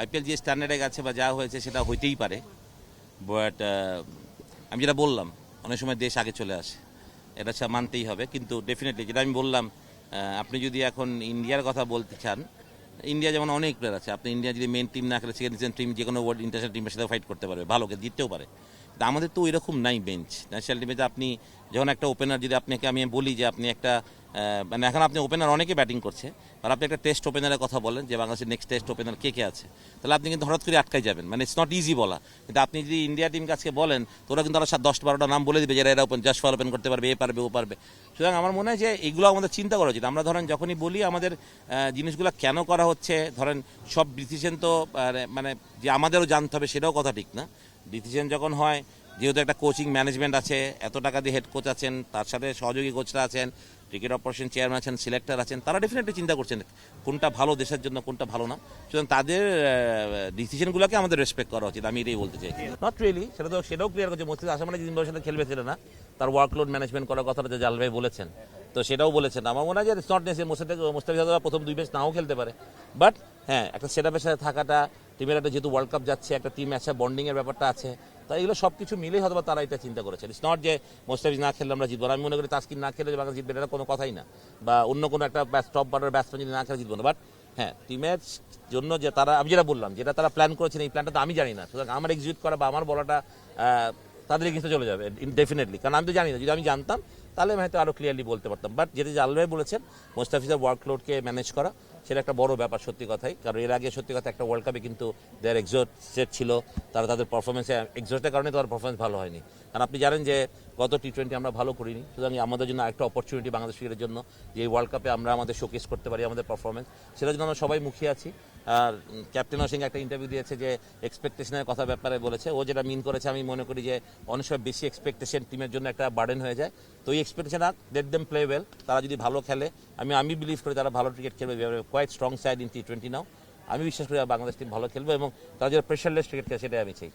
IPL যে স্ট্যান্ডার্ডে গেছে বা যা হয়েছে সেটা হইতেই পারে, বাট আমি যেটা বললাম অনেক সময় দেশ আগে চলে আসে, এটা মানতেই হবে। কিন্তু ডেফিনেটলি যেটা আমি বললাম, আপনি যদি এখন ইন্ডিয়ার কথা বলতে চান, ইন্ডিয়া যেমন অনেক প্লেয়ার আছে, আপনি ইন্ডিয়া যদি মেন টিম না খেলে সেকেন্ড টিম যে কোনো ওয়ার্ল্ড ইন্টারন্যাশনাল টিমের সাথে ফাইট করতে পারবে, ভালোকে জিততেও পারে। কিন্তু আমাদের তো এরকম নাই বেঞ্চ। ন্যাশনাল টিমে আপনি যখন একটা ওপেনার, যদি আপনাকে আমি বলি যে আপনি একটা মানে এখন আপনি ওপেনার অনেকে ব্যাটিং করছে, আর আপনি একটা টেস্ট ওপেনারের কথা বলেন যে বাংলাদেশের নেক্সট টেস্ট ওপেনার কে কে আছে, তাহলে আপনি কিন্তু হঠাৎ করে আটকাই যাবেন। মানে ইটস নট ইজি বলা। কিন্তু আপনি যদি ইন্ডিয়া টিমকে আজকে বলেন, তো ওরা কিন্তু আরো 10-12টা নাম বলে দিবে যারা এরা ওপেন জাসফাল ওপেন করতে পারবে, এ পারবে ও পারবে। সুতরাং আমার মনে হয় যে এগুলো আমাদের চিন্তা করা উচিত। আমরা ধরেন যখনই বলি আমাদের জিনিসগুলো কেন করা হচ্ছে, ধরেন সব ডিসিশন তো মানে যে আমাদেরও জানতে হবে সেটাও কথা ঠিক না। ডিসিশন যখন হয়, যেহেতু একটা কোচিং ম্যানেজমেন্ট আছে, এত টাকা দিয়ে হেড কোচ আছেন, তার সাথে সহযোগী কোচরা আছেন, ক্রিকেট অপারেশন চেয়ারম্যান আছেন, সিলেক্টর আছেন, তারা ডেফিনেটলি চিন্তা করছেন কোনটা ভালো দেশের জন্য, কোনটা ভালো না। সুতরাং তাদের ডিসিশনগুলোকে আমাদের রেসপেক্ট করা উচিত, আমি এটাই বলতে চাই। নট রিয়েলি, সেটাও ক্লিয়ার করছে মোস্তাফিজ আসাম মানে জিম্বাবুয়ের সাথে খেলবে ছিল না, তার ওয়ার্কলোড ম্যানেজমেন্ট করার কথাটা যে জাল ভাই বলেছেন, তো সেটাও বলেছেন। আমার মনে হয় যে ইটস নট নেসেসারি মোস্তাফিজ প্রথম 2 ম্যাচ নাও খেলতে পারে, বাট হ্যাঁ একটা সেটআপের সাথে থাকাটা, টিমের একটা যেহেতু ওয়ার্ল্ড কাপ যাচ্ছে, একটা টিম আছে, বন্ডিংয়ের ব্যাপারটা আছে, তাই এগুলো সব কিছু মিলেই হয়তো তারা এটা চিন্তা করেছে। ইটস নট যে মোস্তাফিজ না খেললে আমরা জিতবো। আমি মনে করি তাসকিন না খেলে যে বাংলাদেশ জিতবে এটা কোনো কথাই না, বা অন্য কোনো একটা টপ বাটার ব্যাটসম্যান যদি না খেলে জিতবো না। বাট হ্যাঁ, টিমের জন্য যে তারা, আমি যেটা বললাম, যেটা তারা প্ল্যান করেছেন, এই প্ল্যানটা তো আমি জানি না। সুতরাং আমার এক্সিকিউট করা বা আমার বলাটা তাদের এগেইনস্টে চলে যাবে ডেফিনেটলি, কারণ আমি তো জানি না। যদি আমি জানতাম তাহলে আমি হয়তো আরও ক্লিয়ারলি বলতে পারতাম। বাট যেটা যে আল্লাহ বলেছেন মোস্তাফিজের ওয়ার্কলোডকে ম্যানেজ করা, সেটা একটা বড় ব্যাপার সত্যি কথাই। কারণ এর আগে সত্যি কথা একটা ওয়ার্ল্ড কাপে কিন্তু দেয়ার এক্সোস্টেড ছিল, তারা তাদের পারফরমেন্সে এক্সোস্টের কারণে তাদের পারফরমেন্স ভালো হয়নি। কারণ আপনি জানেন যে গত টি20 আমরা ভালো করিনি, সুতরাং আমাদের জন্য একটা অপরচুনিটি বাংলাদেশ ক্রিকেটের জন্য যে এই ওয়ার্ল্ড কাপে আমরা আমাদের শোকেস করতে পারি আমাদের পারফরমেন্স, সেটার জন্য আমরা সবাই মুখিয়ে আছি। আর ক্যাপ্টেন সিং একটা ইন্টারভিউ দিয়েছে যে এক্সপেকটেশনের কথা ব্যাপারে বলেছে, ও যেটা মিন করেছে আমি মনে করি যে অনেক সময় বেশি এক্সপেকটেশন টিমের জন্য একটা বার্ডেন হয়ে যায়। তো এই expectation let them play well, তারা যদি ভালো খেলে, আমি বিলিভ করি তারা ভালো ক্রিকেট খেলবে, কোয়াইট স্ট্রং সাইড ইন টি20 নাও। আমি বিশ্বাস করি বাংলাদেশ টিম ভালো খেলবে এবং তারা যেটা প্রেশারলেস ক্রিকেট খেলে সেটাই আমি চাই।